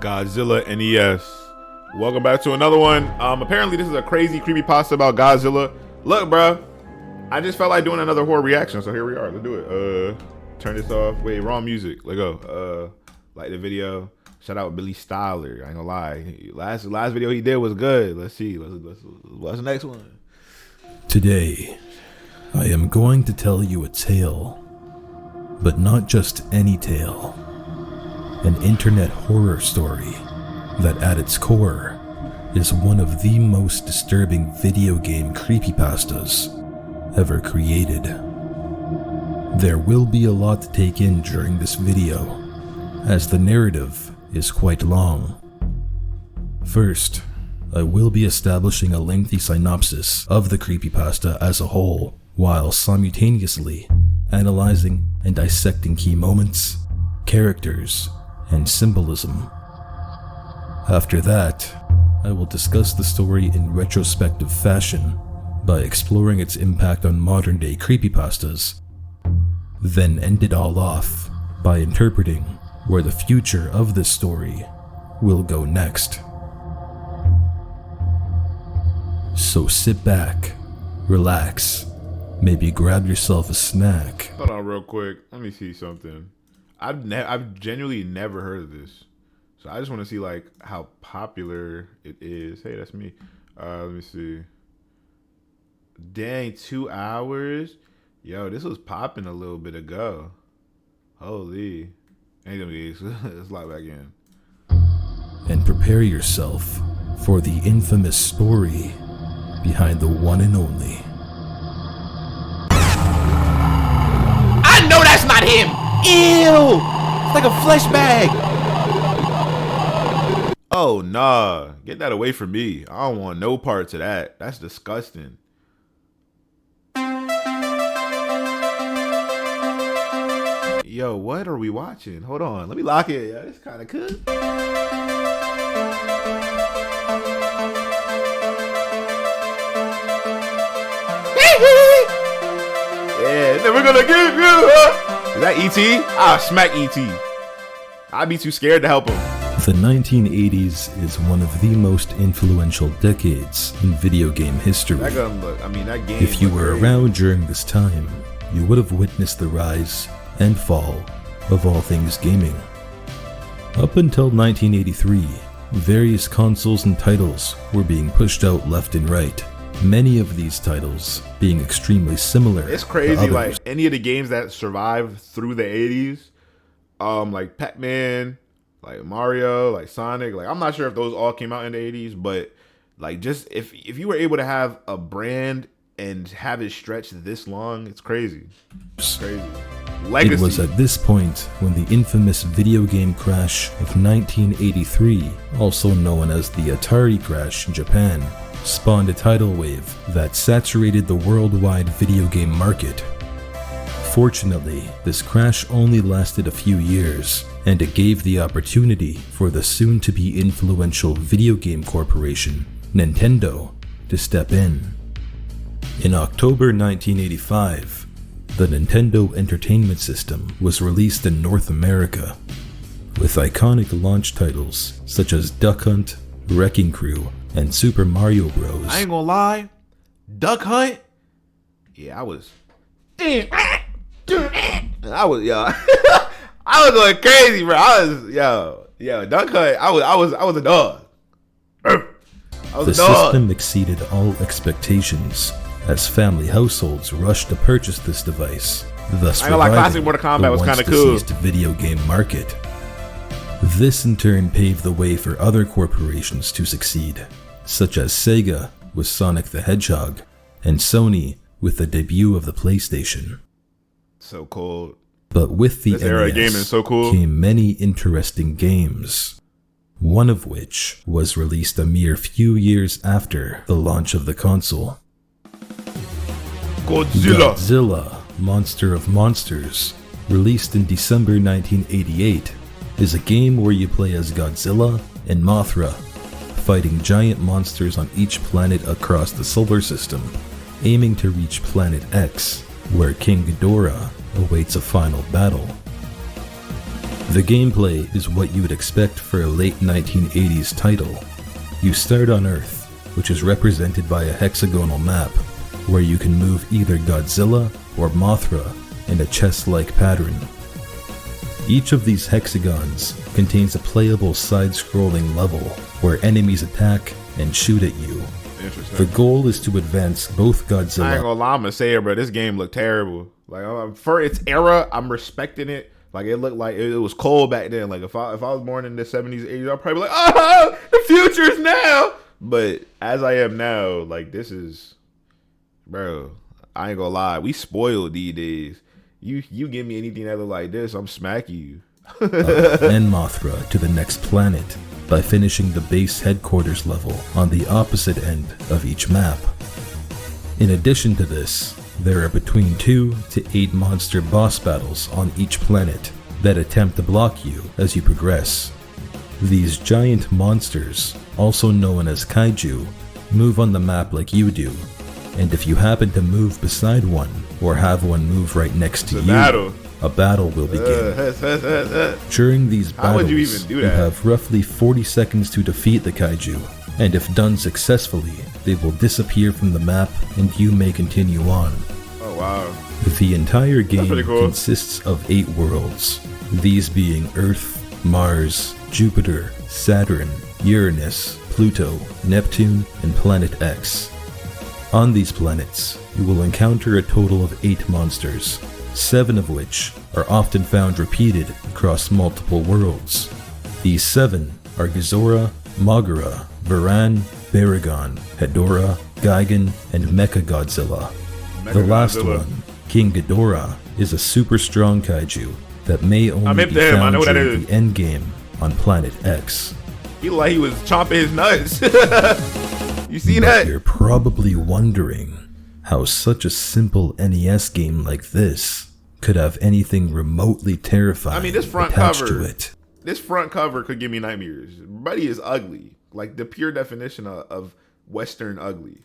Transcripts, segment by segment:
Godzilla NES. Welcome back to another one. Apparently this is a crazy creepypasta about Godzilla. Look, bro, I just felt like doing another horror reaction, so here we are. Let's do it. Turn this off. Wait, wrong music. Let go. Like the video. Shout out Billy Styler. I ain't gonna lie. Last video he did was good. Let's see. Let's watch the next one. Today, I am going to tell you a tale, but not just any tale. An internet horror story that at its core is one of the most disturbing video game creepypastas ever created. There will be a lot to take in during this video, as the narrative is quite long. First, I will be establishing a lengthy synopsis of the creepypasta as a whole, while simultaneously analyzing and dissecting key moments, characters, and symbolism. After that, I will discuss the story in retrospective fashion by exploring its impact on modern-day creepypastas, then end it all off by interpreting where the future of this story will go next. So sit back, relax, maybe grab yourself a snack. Hold on real quick. Let me see something. I've genuinely never heard of this. So I just want to see like how popular it is. Hey, that's me. Let me see. Dang, 2 hours? Yo, this was popping a little bit ago. Holy. Ain't gonna be let's log back in. And prepare yourself for the infamous story behind the one and only. I know that's not him! Ew! It's like a flesh bag! Oh, nah. Get that away from me. I don't want no parts of that. That's disgusting. Yo, what are we watching? Hold on. Let me lock it. Yeah, it's kind of good. Yeah, never gonna give you up. Is that E.T.? I'll smack E.T. I'd be too scared to help him. The 1980s is one of the most influential decades in video game history. That game. If you were around during this time, you would have witnessed the rise and fall of all things gaming. Up until 1983, various consoles and titles were being pushed out left and right. Many of these titles being extremely similar. It's crazy, like any of the games that survived through the 80s, like Pac-Man, like Mario, like Sonic, like I'm not sure if those all came out in the 80s, but like just if you were able to have a brand and have it stretch this long, it's crazy. It's crazy. Legacy. It was at this point when the infamous video game crash of 1983, also known as the Atari crash in Japan, spawned a tidal wave that saturated the worldwide video game market. Fortunately, this crash only lasted a few years, and it gave the opportunity for the soon-to-be influential video game corporation, Nintendo, to step in. In October 1985, the Nintendo Entertainment System was released in North America, with iconic launch titles such as Duck Hunt, Wrecking Crew, and Super Mario Bros. I ain't gonna lie, Duck Hunt. Yeah, I was yo. I was going crazy, bro. I was Duck Hunt. I was a dog. The system exceeded all expectations as family households rushed to purchase this device, thus reviving classic Mortal Kombat the was once kind of cool. deceased video game market. This in turn paved the way for other corporations to succeed, such as Sega with Sonic the Hedgehog, and Sony with the debut of the PlayStation. So cool. But with the this era of NES gaming, so cool. Came many interesting games, one of which was released a mere few years after the launch of the console. Godzilla, Monster of Monsters, released in December 1988, is a game where you play as Godzilla and Mothra, fighting giant monsters on each planet across the solar system, aiming to reach Planet X, where King Ghidorah awaits a final battle. The gameplay is what you would expect for a late 1980s title. You start on Earth, which is represented by a hexagonal map, where you can move either Godzilla or Mothra in a chess-like pattern. Each of these hexagons contains a playable side-scrolling level where enemies attack and shoot at you. Interesting. The goal is to advance both I ain't Godzilla. gonna lie, I'm gonna say it, bro. This game looked terrible. Like for its era, I'm respecting it. Like it looked like it was cold back then. Like if I was born in the 70s, 80s, I'd probably be like, oh, the future is now. But as I am now, like this is, bro. I ain't gonna lie, we spoiled these days. You give me anything that look like this, I'm smacking you. And Mothra to the next planet by finishing the base headquarters level on the opposite end of each map. In addition to this, there are between 2 to 8 monster boss battles on each planet that attempt to block you as you progress. These giant monsters, also known as kaiju, move on the map like you do, and if you happen to move beside one or have one move right next to you, a battle will begin. During these How would battles, you even do you that? have roughly 40 seconds to defeat the kaiju, and if done successfully, they will disappear from the map and you may continue on. Oh wow. The entire game pretty cool. consists of 8 worlds, these being Earth, Mars, Jupiter, Saturn, Uranus, Pluto, Neptune, and Planet X. On these planets, you will encounter a total of 8 monsters, 7 of which are often found repeated across multiple worlds. These 7 are Ghidorah, Moguera, Varan, Baragon, Hedorah, Gigan, and Mechagodzilla. The last one, King Ghidorah, is a super strong kaiju that may only be I found know what that during is. the endgame on Planet X. He looked like he was chomping his nuts. You see But that? you're probably wondering how such a simple NES game like this could have anything remotely terrifying I mean, this front attached cover, to it. this front cover could give me nightmares. Buddy is ugly, like the pure definition of Western ugly.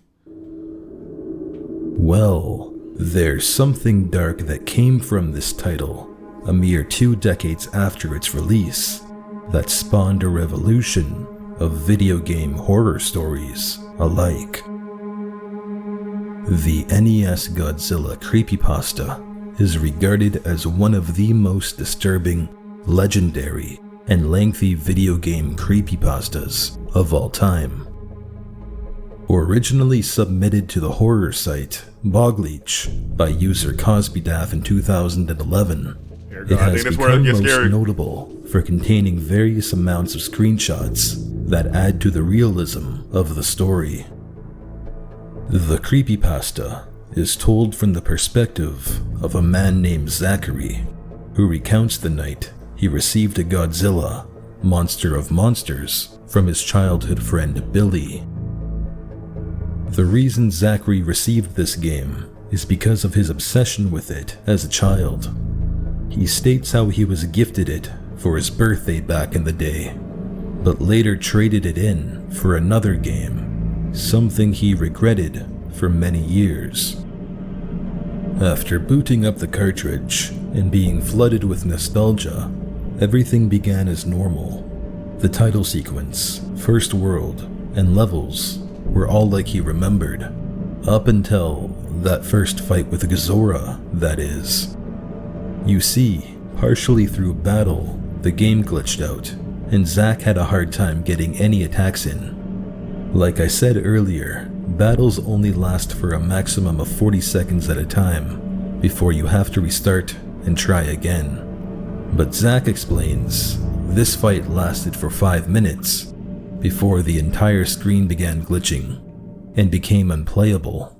Well, there's something dark that came from this title a mere 2 decades after its release that spawned a revolution of video game horror stories alike. The NES Godzilla Creepypasta is regarded as one of the most disturbing, legendary, and lengthy video game creepypastas of all time. Originally submitted to the horror site Bogleach by user CosbyDaff in 2011, it has become most notable for containing various amounts of screenshots that add to the realism of the story. The creepypasta is told from the perspective of a man named Zachary, who recounts the night he received a Godzilla, monster of monsters, from his childhood friend Billy. The reason Zachary received this game is because of his obsession with it as a child. He states how he was gifted it for his birthday back in the day, but later traded it in for another game, something he regretted for many years. After booting up the cartridge and being flooded with nostalgia, everything began as normal. The title sequence, first world, and levels were all like he remembered, up until that first fight with Ghidorah, that is. You see, partially through battle, the game glitched out, and Zach had a hard time getting any attacks in. Like I said earlier, battles only last for a maximum of 40 seconds at a time, before you have to restart and try again. But Zach explains, this fight lasted for 5 minutes, before the entire screen began glitching, and became unplayable.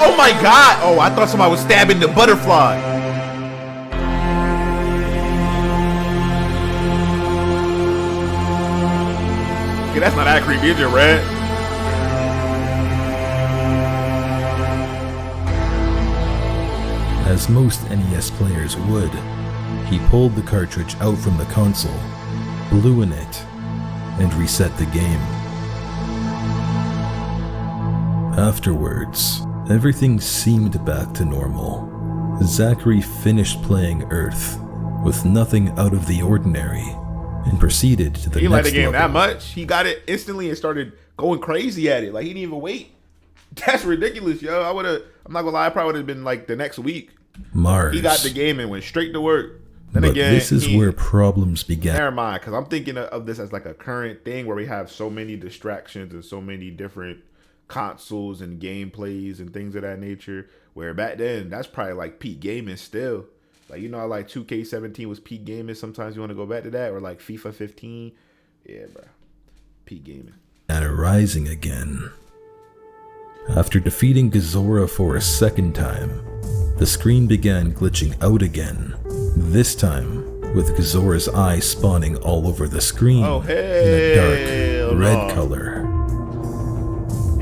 Oh my god! Oh, I thought somebody was stabbing the butterfly. Okay, that's not that creepy, is it, Red? As most NES players would, he pulled the cartridge out from the console, blew in it, and reset the game. Afterwards, everything seemed back to normal. Zachary finished playing Earth with nothing out of the ordinary and proceeded to the He next liked the game level. that much. He got it instantly and started going crazy at it. Like he didn't even wait. That's ridiculous, yo. I'm not gonna lie, I probably would have been like the next week. Mars. He got the game and went straight to work. Then But again, this is where problems began. never mind, because I'm thinking of this as like a current thing where we have so many distractions and so many different consoles and gameplays and things of that nature. Where back then, that's probably like peak gaming still. Like, you know, like 2K17 was peak gaming. Sometimes you want to go back to that, or like FIFA 15. Yeah, bro, peak gaming. And rising again. After defeating Godzilla for a second time, the screen began glitching out again. This time, with Godzilla's eye spawning all over the screen in a dark red color.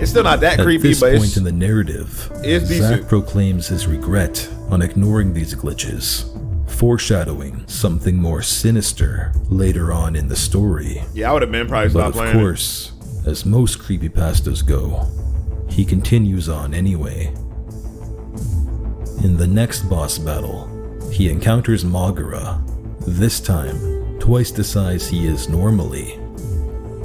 It's still not that creepy, but at this point in the narrative, it's Zack decent. proclaims his regret on ignoring these glitches, foreshadowing something more sinister later on in the story. Yeah, I would have been probably But stopped of playing. course, as most creepypastas go, he continues on anyway. In the next boss battle, he encounters Mogura, this time twice the size he is normally.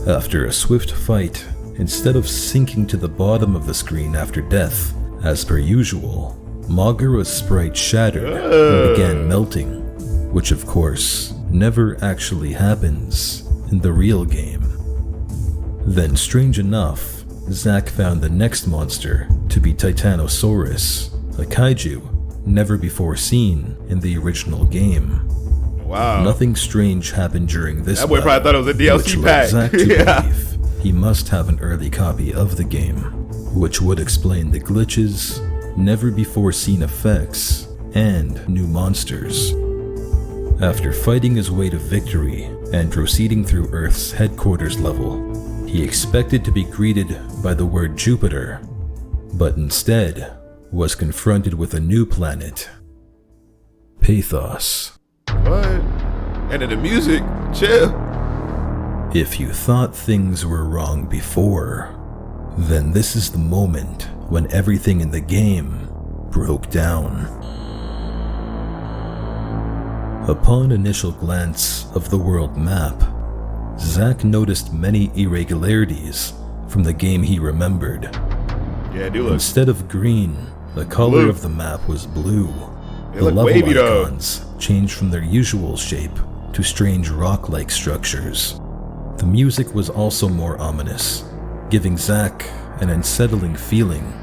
After a swift fight, instead of sinking to the bottom of the screen after death, as per usual, Mogura's sprite shattered and began melting, which of course never actually happens in the real game. Then, strange enough, Zack found the next monster to be Titanosaurus, a kaiju never before seen in the original game. Wow. Nothing strange happened during this That boy probably thought it was a DLC which pack. led Zack to Yeah. believe he must have an early copy of the game, which would explain the glitches, never before seen effects, and new monsters. After fighting his way to victory and proceeding through Earth's headquarters level, he expected to be greeted by the word Jupiter, but instead was confronted with a new planet, Pathos. What? And then the music, chill. If you thought things were wrong before, then this is the moment when everything in the game broke down. Upon initial glance of the world map, Zack noticed many irregularities from the game he remembered. Yeah, do look. Instead of green, the color Blue. of the map was blue. They The look level wavy, though. icons changed from their usual shape to strange rock-like structures. The music was also more ominous, giving Zack an unsettling feeling.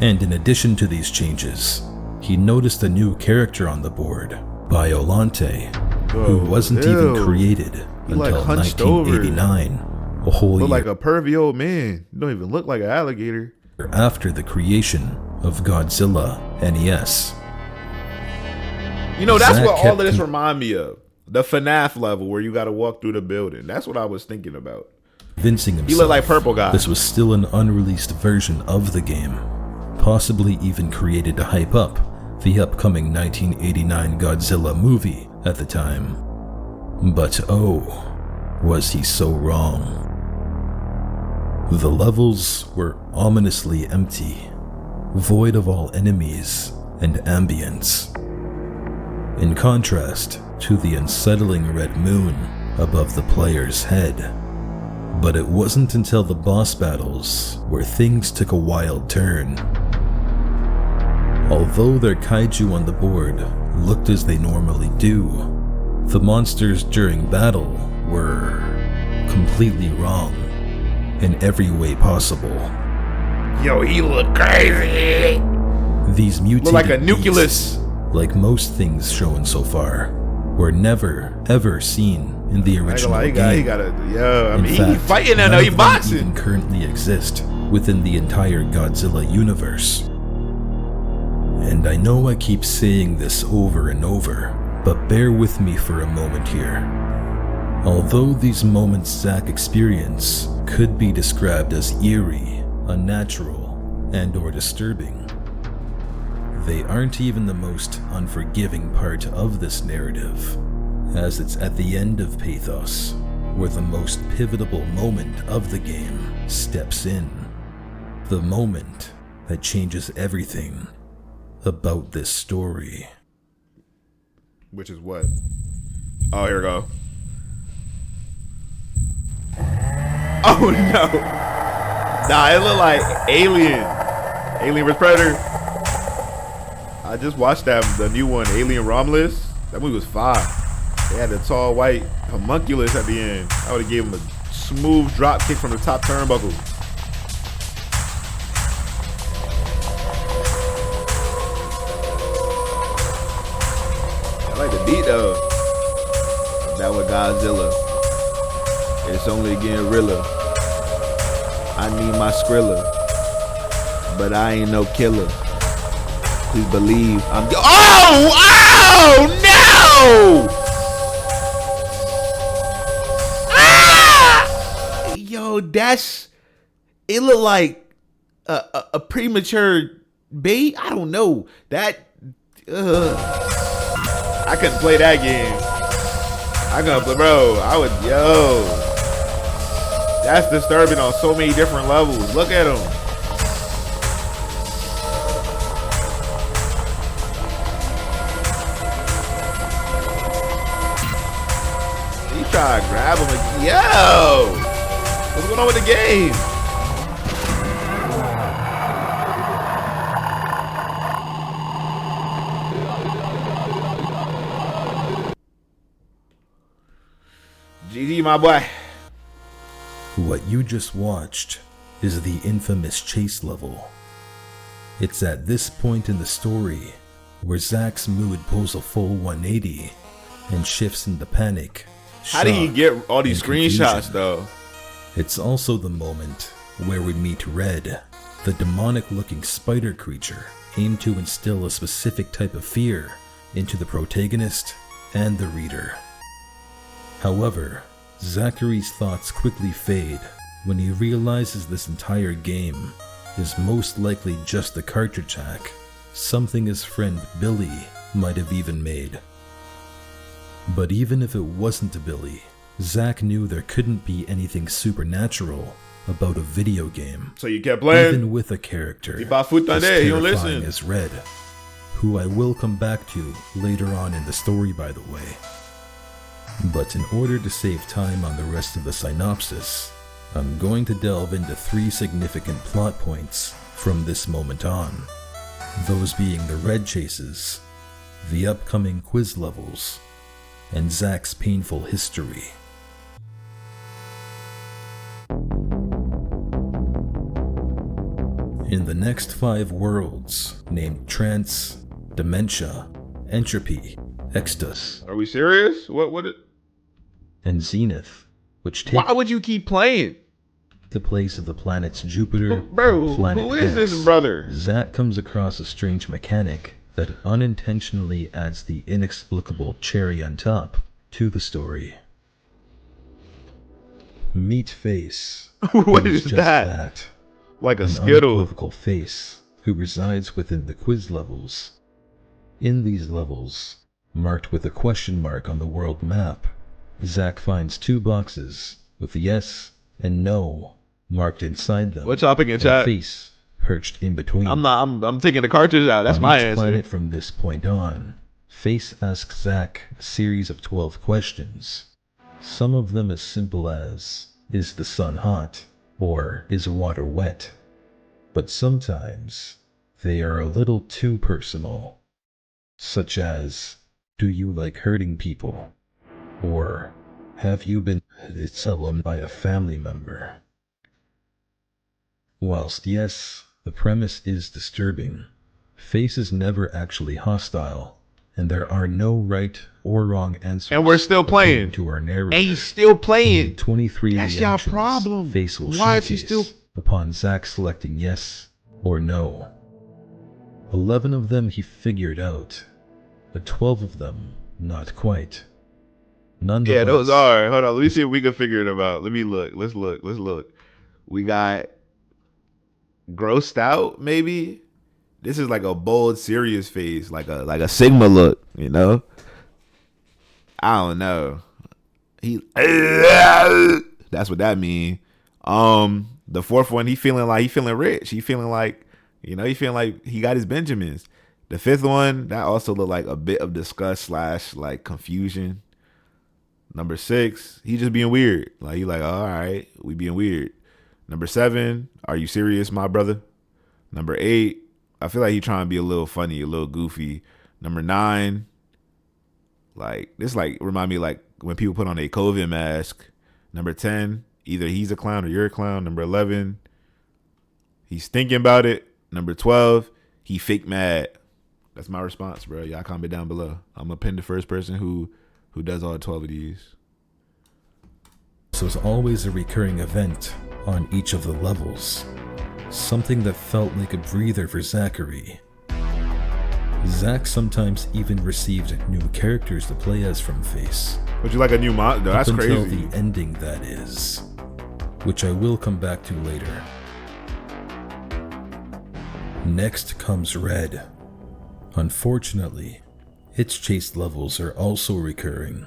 And in addition to these changes, he noticed a new character on the board, Biolante, who wasn't even created He, like, until hunched over. 1989, a whole Look year like a pervy old man. You don't even look like an alligator. after the creation of Godzilla NES. You know, that's Zack what all kept of this remind me of. The FNAF level where you got to walk through the building. That's what I was thinking about. Convincing himself He looked like Purple Guy. this was still an unreleased version of the game, possibly even created to hype up the upcoming 1989 Godzilla movie at the time. But oh, was he so wrong. The levels were ominously empty, void of all enemies and ambience. In contrast to the unsettling red moon above the player's head. But it wasn't until the boss battles where things took a wild turn. Although their kaiju on the board looked as they normally do, the monsters during battle were completely wrong in every way possible. Yo, he look crazy. These mutated Look like a beasts, nucleus. like most things shown so far, were never ever seen in the original He game. got a, yo, I In mean, he fact, fighting now, none he of them boxing. even currently exist within the entire Godzilla universe. And I know I keep saying this over and over, but bear with me for a moment here. Although these moments Zack experienced could be described as eerie, unnatural, and/or disturbing, they aren't even the most unforgiving part of this narrative, as it's at the end of Pathos where the most pivotal moment of the game steps in. The moment that changes everything about this story. Which is what? Oh, here we go. Oh no. Nah, it look like Alien. Alien vs Predator. I just watched the new one, Alien Romulus. That movie was fire. They had the tall white homunculus at the end. I would have gave him a smooth drop kick from the top turnbuckle. I like the beat though. That was Godzilla. It's only getting realer. I need my Skrilla, but I ain't no killer. Please believe I'm. Oh no! Ah! Yo, that's. It looked like a premature bait. I don't know that. I couldn't play that game. I couldn't play, bro. I would, yo. That's disturbing on so many different levels. Look at him. He tried to grab him. Like, yo. What's going on with the game? GG, my boy. What you just watched is the infamous chase level. It's at this point in the story where Zack's mood pulls a full 180 and shifts into panic. How did he get all these screenshots though? It's also the moment where we meet Red, the demonic-looking spider creature aimed to instill a specific type of fear into the protagonist and the reader. However, Zachary's thoughts quickly fade when he realizes this entire game is most likely just a cartridge hack, something his friend Billy might have even made. But even if it wasn't Billy, Zach knew there couldn't be anything supernatural about a video game. So you kept playing? Even with a character as terrifying as Red, who I will come back to later on in the story, by the way. But in order to save time on the rest of the synopsis, I'm going to delve into 3 significant plot points from this moment on. Those being the Red chases, the upcoming quiz levels, and Zack's painful history. In the next 5 worlds, named Trance, Dementia, Entropy, Extus. Are we serious? What it? And Zenith, which take Why would you keep playing? the place of the planets Jupiter, Bro, planet who is X. this brother? Zack comes across a strange mechanic that unintentionally adds the inexplicable cherry on top to the story. Meet Face. What who is just that? Like a an Skittle. unequivocal face who resides within the quiz levels. In these levels, marked with a question mark on the world map, Zack finds 2 boxes with yes and no marked inside them. What topic in and chat? Face perched in between. I'm taking the cartridge out. That's On my each answer. planet from this point on, Face asks Zack a series of 12 questions. Some of them as simple as, is the sun hot? Or is water wet? But sometimes, they are a little too personal. Such as, do you like hurting people? Or, have you been stolen by a family member? Whilst yes, the premise is disturbing, Face is never actually hostile, and there are no right or wrong answers. And we're still playing. To our narrative. And he's still playing. In 23 That's y'all reactions, problem. Face will Why is he showcase still? upon Zack selecting yes or no. 11 of them he figured out, but 12 of them not quite. Nonetheless, Yeah, those are. Hold on. Let me see if we can figure it out. Let me look. Let's look. We got grossed out, maybe. This is like a bold, serious face, like a Sigma look, you know? I don't know. That's what that mean. The 4th one, he feeling rich. He feeling like he got his Benjamins. The fifth one, that also looked like a bit of disgust / like confusion. Number 6, he just being weird. Like, you like, oh, all right, we being weird. Number 7, are you serious, my brother? Number 8, I feel like he trying to be a little funny, a little goofy. Number 9, like, this like remind me like when people put on a COVID mask. Number 10, either he's a clown or you're a clown. Number 11, he's thinking about it. Number 12, he fake mad. That's my response, bro. Y'all comment down below. I'm gonna pin the first person who does all 12 of these. So it's always a recurring event on each of the levels. Something that felt like a breather for Zachary. Zach sometimes even received new characters to play as from Face. Would you like a new mod? That's up until crazy. The ending, that is. Which I will come back to later. Next comes Red. Unfortunately, its chase levels are also recurring,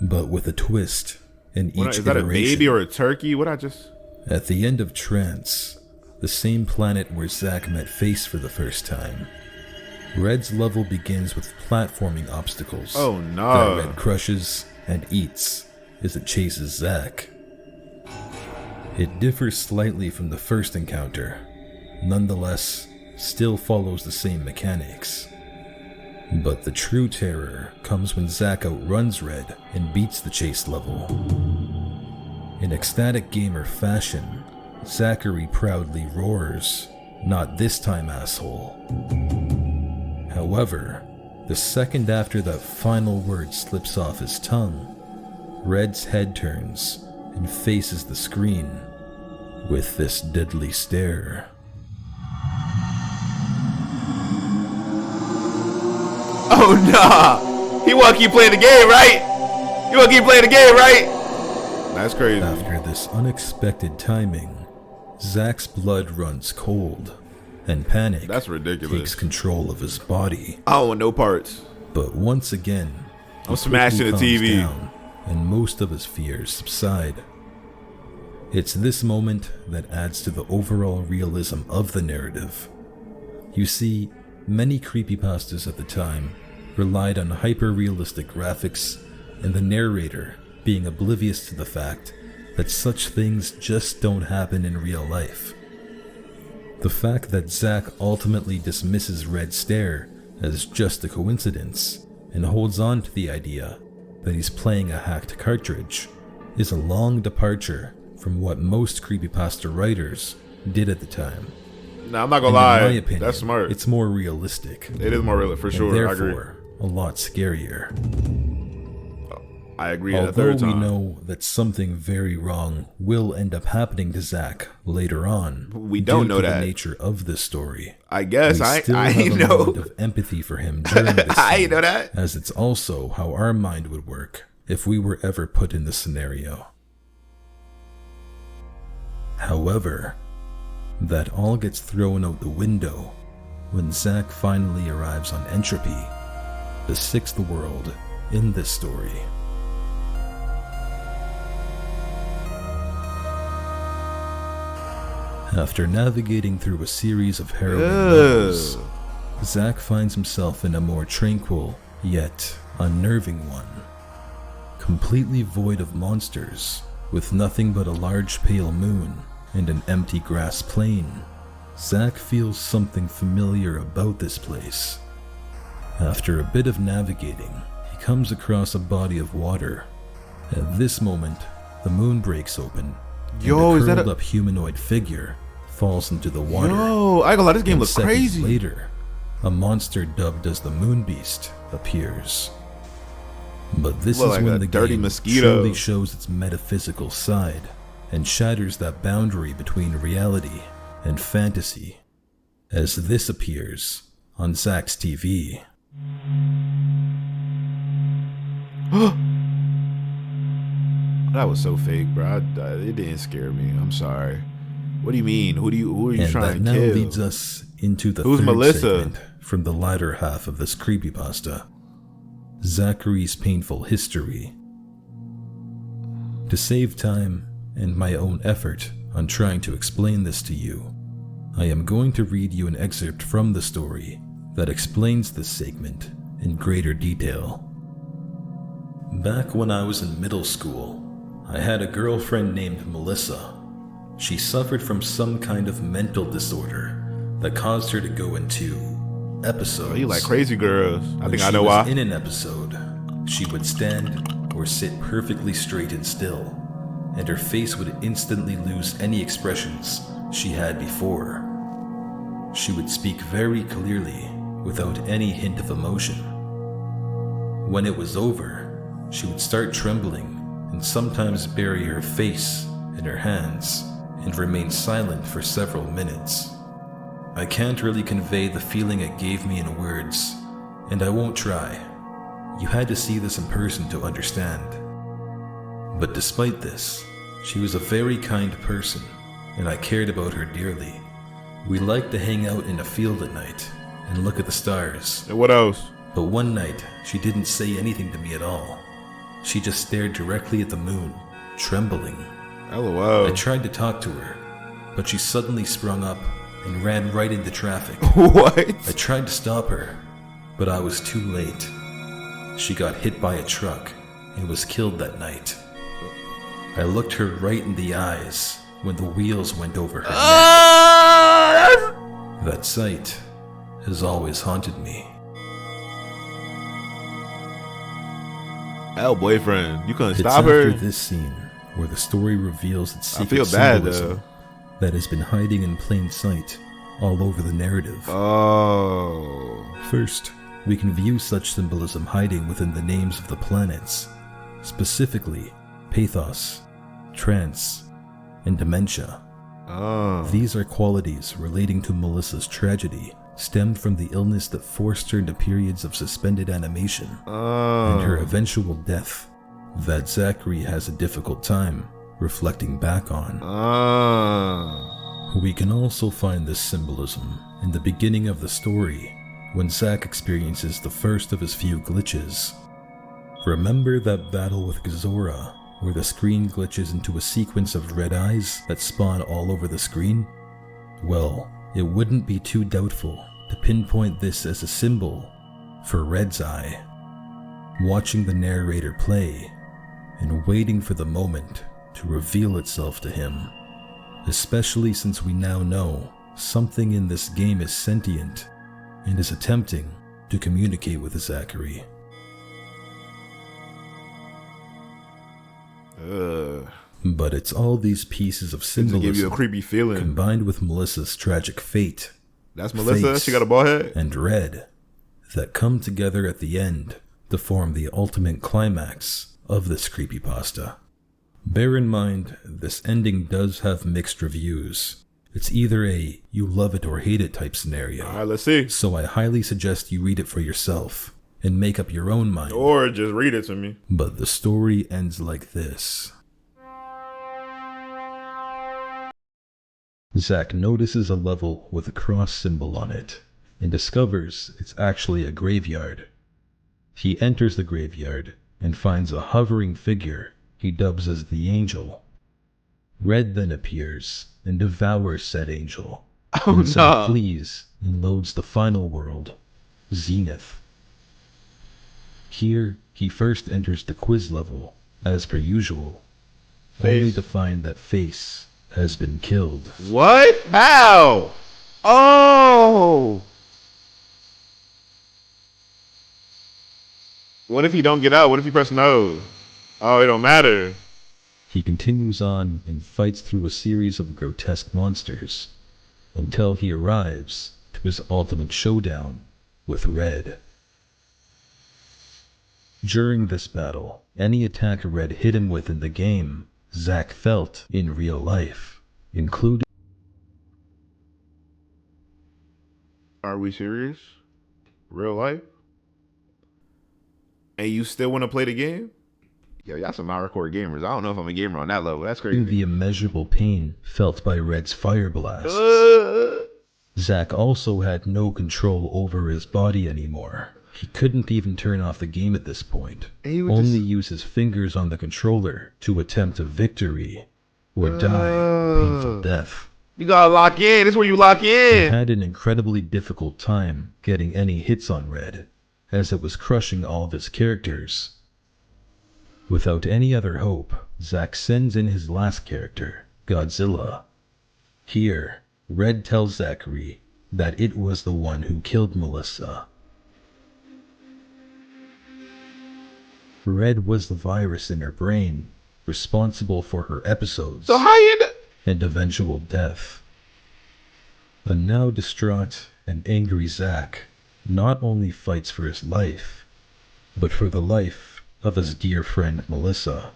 but with a twist in each iteration. Is that a baby or a turkey? What I just... At the end of Trance, the same planet where Zack met Face for the first time, Red's level begins with platforming obstacles. Oh no. That Red crushes and eats as it chases Zack. It differs slightly from the first encounter, nonetheless, still follows the same mechanics. But the true terror comes when Zack outruns Red and beats the chase level. In ecstatic gamer fashion, Zachary proudly roars, "Not this time, asshole." However, the second after that final word slips off his tongue, Red's head turns and faces the screen with this deadly stare. Oh nah! He wanna keep playing the game, right? You wanna keep playing the game, right? That's crazy. After this unexpected timing, Zack's blood runs cold, and panic That's ridiculous. takes control of his body. I don't want no parts. But once again, I'm smashing the TV. Down, and most of his fears subside. It's this moment that adds to the overall realism of the narrative. You see, many creepypastas at the time relied on hyper-realistic graphics and the narrator being oblivious to the fact that such things just don't happen in real life. The fact that Zack ultimately dismisses Red Stare as just a coincidence and holds on to the idea that he's playing a hacked cartridge is a long departure from what most creepypasta writers did at the time. Nah, I'm not gonna And lie. in my opinion, That's smart. It's more realistic. It is more real for sure. And I agree. therefore, a lot scarier. I agree. A Although third we time. know that something very wrong will end up happening to Zack later on, We don't know due to that. the nature of this story. I guess We still I have ain't a know. moment of empathy for him during this I scene, ain't know that. as it's also how our mind would work if we were ever put in this scenario. However, that all gets thrown out the window when Zack finally arrives on Entropy, the sixth world in this story. After navigating through a series of harrowing levels, Zack finds himself in a more tranquil, yet unnerving one. Completely void of monsters, with nothing but a large pale moon and an empty grass plain, Zack feels something familiar about this place. After a bit of navigating, he comes across a body of water. At this moment, the moon breaks open, and Yo, a is that curled up humanoid figure falls into the water. Yo, I ain't gonna lie, this game And looks seconds crazy. later, a monster dubbed as the Moon Beast appears. But this Look is like when a the dirty game mosquito. truly shows its metaphysical side and shatters that boundary between reality and fantasy, as this appears on Zack's TV. That was so fake, bro. It didn't scare me. I'm sorry. What do you mean? Who are you And trying that to now kill? leads us into the Who's third Melissa? segment from the latter half of this creepypasta, Zachary's painful history. To save time and my own effort on trying to explain this to you, I am going to read you an excerpt from the story that explains this segment in greater detail. Back when I was in middle school, I had a girlfriend named Melissa. She suffered from some kind of mental disorder that caused her to go into episodes. Oh, you like crazy girls. I think I know why. why. In an episode, she would stand or sit perfectly straight and still, and her face would instantly lose any expressions she had before. She would speak very clearly without any hint of emotion. When it was over, she would start trembling and sometimes bury her face in her hands and remain silent for several minutes. I can't really convey the feeling it gave me in words, and I won't try. You had to see this in person to understand. But despite this, she was a very kind person, and I cared about her dearly. We liked to hang out in a field at night and look at the stars. And what else? But one night, she didn't say anything to me at all. She just stared directly at the moon, trembling. LOL. I tried to talk to her, but she suddenly sprung up and ran right into traffic. What? I tried to stop her, but I was too late. She got hit by a truck and was killed that night. I looked her right in the eyes when the wheels went over her neck. That sight has always haunted me. Hell, boyfriend, you couldn't It's stop her. after this scene where the story reveals its I secret feel bad symbolism though. that has been hiding in plain sight all over the narrative. Oh. First, we can view such symbolism hiding within the names of the planets, specifically Pathos, Trance, and Dementia. Oh. These are qualities relating to Melissa's tragedy, stemmed from the illness that forced her into periods of suspended animation, and her eventual death, that Zachary has a difficult time reflecting back on. We can also find this symbolism in the beginning of the story, when Zach experiences the first of his few glitches. Remember that battle with Godzilla, where the screen glitches into a sequence of red eyes that spawn all over the screen? Well, it wouldn't be too doubtful to pinpoint this as a symbol for Red's Eye. Watching the narrator play and waiting for the moment to reveal itself to him, especially since we now know something in this game is sentient and is attempting to communicate with Zachary. But it's all these pieces of To symbolism give you a creepy feeling. combined with Melissa's tragic fate, That's Melissa. face, She got a bald head. and Red that come together at the end to form the ultimate climax of this creepypasta. Bear in mind, this ending does have mixed reviews. It's either a you love it or hate it type scenario. All right, let's see. So I highly suggest you read it for yourself and make up your own mind. Or just read it to me. But the story ends like this. Zack notices a level with a cross symbol on it and discovers it's actually a graveyard. He enters the graveyard and finds a hovering figure he dubs as the Angel. Red then appears and devours said angel. And Zack flees and loads the final world, Zenith. Here, he first enters the quiz level, as per usual, only to find that Face has been killed. What? How? Oh! What if he don't get out? What if he press no? Oh, it don't matter. He continues on and fights through a series of grotesque monsters, until he arrives to his ultimate showdown with Red. During this battle, any attack Red hit him with in the game, Zack felt in real life, including... Are we serious? Real life? And you still want to play the game? Yo, y'all some hardcore gamers. I don't know if I'm a gamer on that level. That's crazy. the immeasurable pain felt by Red's fire blast. Zack also had no control over his body anymore. He couldn't even turn off the game at this point. He would Only just- use his fingers on the controller to attempt a victory or die a painful death. You gotta lock in. This is where you lock He in. had an incredibly difficult time getting any hits on Red, as it was crushing all of his characters. Without any other hope, Zack sends in his last character, Godzilla. Here, Red tells Zachary that it was the one who killed Melissa. Red was the virus in her brain, responsible for her episodes So how you end up? and eventual death. A now distraught and angry Zack not only fights for his life, but for the life of his dear friend Melissa.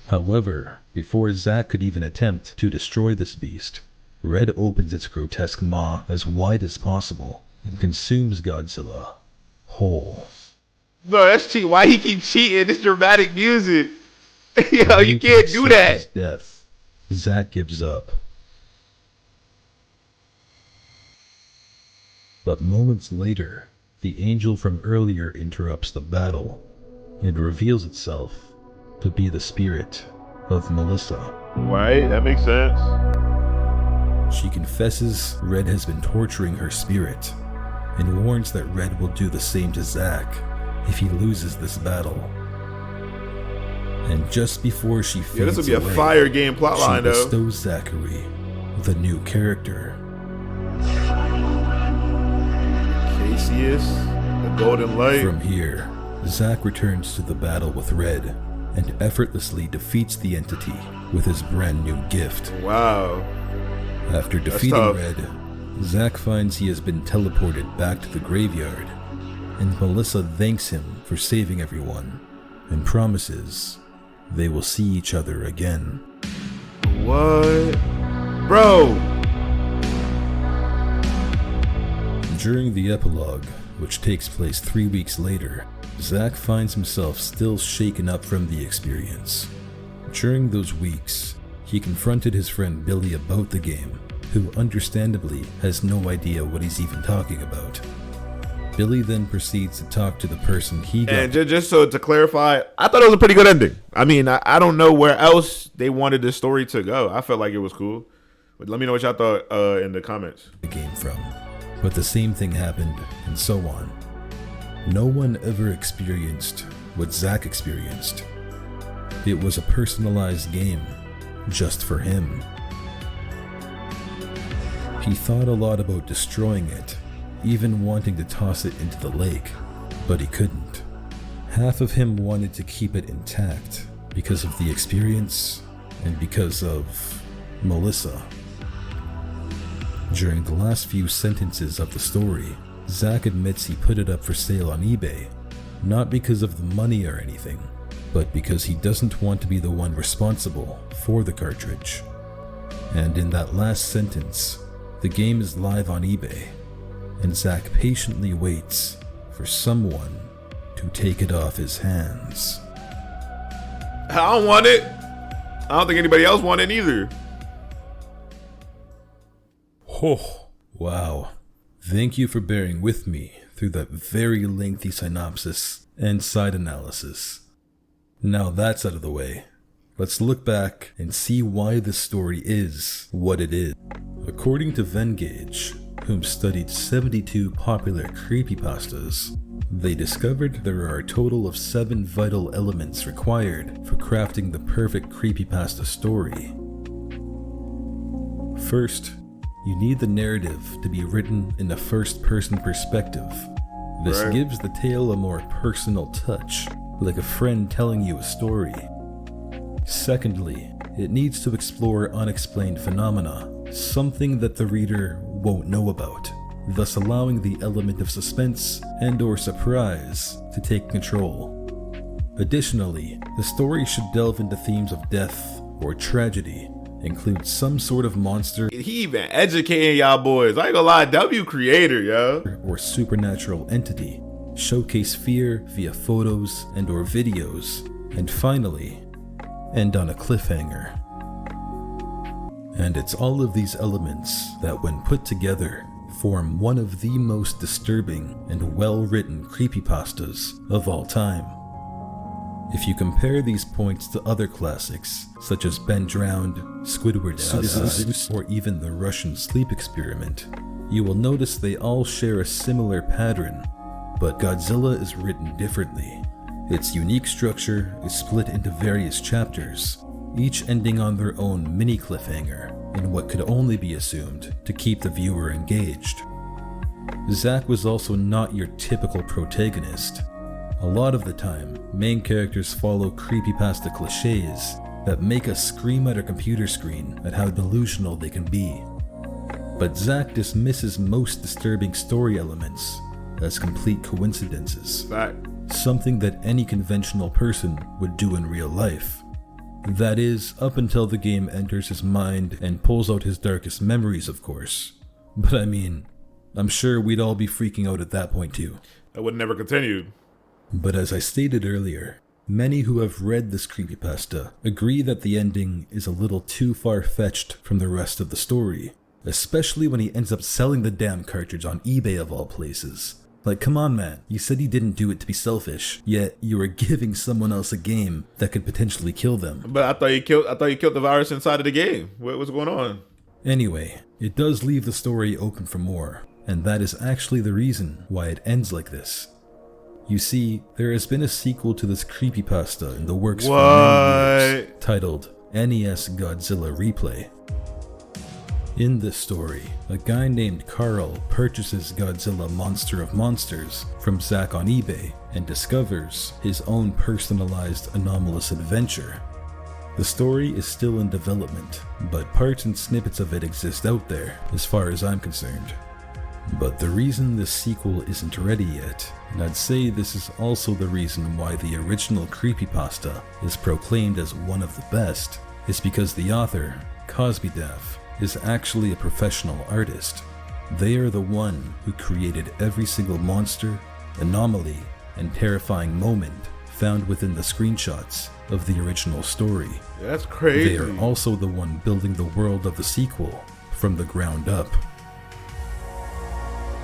However, before Zack could even attempt to destroy this beast, Red opens its grotesque maw as wide as possible and consumes Godzilla whole. Bro, that's cheat. Why he keep cheating? This dramatic music. Yo, you When can't he do accepts his that. death, Zack gives up. But moments later, the angel from earlier interrupts the battle and reveals itself to be the spirit of Melissa. Right, that makes sense. She confesses Red has been torturing her spirit and warns that Red will do the same to Zack if he loses this battle. And just before she fades Yeah, this would be a away, fire game she plotline though. bestows Zachary the new character. Cassius, the golden light. From here, Zack returns to the battle with Red and effortlessly defeats the entity with his brand new gift. Wow. After defeating tough. Red, Zack finds he has been teleported back to the graveyard, and Melissa thanks him for saving everyone and promises they will see each other again. What? Bro. During the epilogue, which takes place 3 weeks later, Zack finds himself still shaken up from the experience. During those weeks, he confronted his friend Billy about the game, who understandably has no idea what he's even talking about. Billy then proceeds to talk to the person he got. And just so to clarify, I thought it was a pretty good ending. I mean, I don't know where else they wanted this story to go. I felt like it was cool. But let me know what y'all thought in the comments. The game from. But the same thing happened, and so on. No one ever experienced what Zack experienced. It was a personalized game, just for him. He thought a lot about destroying it, even wanting to toss it into the lake, but he couldn't. Half of him wanted to keep it intact because of the experience and because of Melissa. During the last few sentences of the story, Zack admits he put it up for sale on eBay, not because of the money or anything, but because he doesn't want to be the one responsible for the cartridge. And in that last sentence, the game is live on eBay, and Zack patiently waits for someone to take it off his hands. I don't want it. I don't think anybody else want it either. Oh, wow. Thank you for bearing with me through that very lengthy synopsis and side analysis. Now that's out of the way, let's look back and see why this story is what it is. According to Vengage, whom studied 72 popular creepypastas, they discovered there are a total of 7 vital elements required for crafting the perfect creepypasta story. First, you need the narrative to be written in a first-person perspective. This Right. gives the tale a more personal touch, like a friend telling you a story. Secondly, it needs to explore unexplained phenomena, something that the reader won't know about, thus allowing the element of suspense and/or surprise to take control. Additionally, the story should delve into themes of death or tragedy, include some sort of monster He even educating y'all boys. I ain't gonna lie, W creator, yo. or supernatural entity, showcase fear via photos and or videos, and finally, end on a cliffhanger. And it's all of these elements that, when put together, form one of the most disturbing and well-written creepypastas of all time. If you compare these points to other classics, such as Ben Drowned, Squidward, or even the Russian sleep experiment, you will notice they all share a similar pattern, but Godzilla is written differently. Its unique structure is split into various chapters, each ending on their own mini cliffhanger, in what could only be assumed to keep the viewer engaged. Zack was also not your typical protagonist. A lot of the time, main characters follow creepypasta cliches that make us scream at our computer screen at how delusional they can be. But Zack dismisses most disturbing story elements as complete coincidences. Fact. Something that any conventional person would do in real life. That is, up until the game enters his mind and pulls out his darkest memories, of course. But I mean, I'm sure we'd all be freaking out at that point too. That would never continued. But as I stated earlier, many who have read this creepypasta agree that the ending is a little too far-fetched from the rest of the story, especially when he ends up selling the damn cartridge on eBay of all places. Like, come on man, you said he didn't do it to be selfish, yet you were giving someone else a game that could potentially kill them. But I thought you killed the virus inside of the game. What's going on? Anyway, it does leave the story open for more, and that is actually the reason why it ends like this. You see, there has been a sequel to this creepypasta in the works for many years, titled NES Godzilla Replay. In this story, a guy named Carl purchases Godzilla Monster of Monsters from Zack on eBay and discovers his own personalized anomalous adventure. The story is still in development, but parts and snippets of it exist out there, as far as I'm concerned. But the reason this sequel isn't ready yet, and I'd say this is also the reason why the original creepypasta is proclaimed as one of the best, is because the author, Cosbydaff, is actually a professional artist. They are the one who created every single monster, anomaly, and terrifying moment found within the screenshots of the original story. That's crazy. They are also the one building the world of the sequel from the ground up.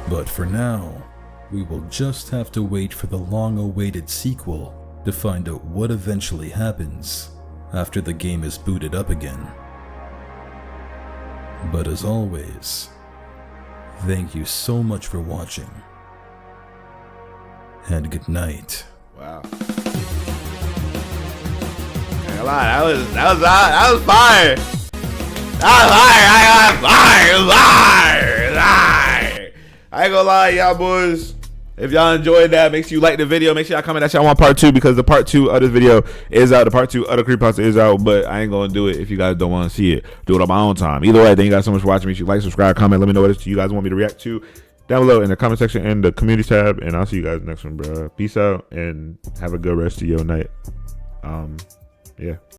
But for now, we will just have to wait for the long-awaited sequel to find out what eventually happens after the game is booted up again. But as always, thank you so much for watching, and good night. Wow. Can't lie, that was fire. That was fire. I ain't gonna lie, y'all boys. If y'all enjoyed that, make sure you like the video. Make sure y'all comment that y'all want part 2, because the part 2 of this video is out. The part 2 of the creepypasta is out, but I ain't gonna do it if you guys don't want to see it. Do it on my own time. Either way, thank you guys so much for watching. Make sure you like, subscribe, comment. Let me know what you guys want me to react to down below in the comment section and the community tab. And I'll see you guys next one, bro. Peace out and have a good rest of your night. Yeah.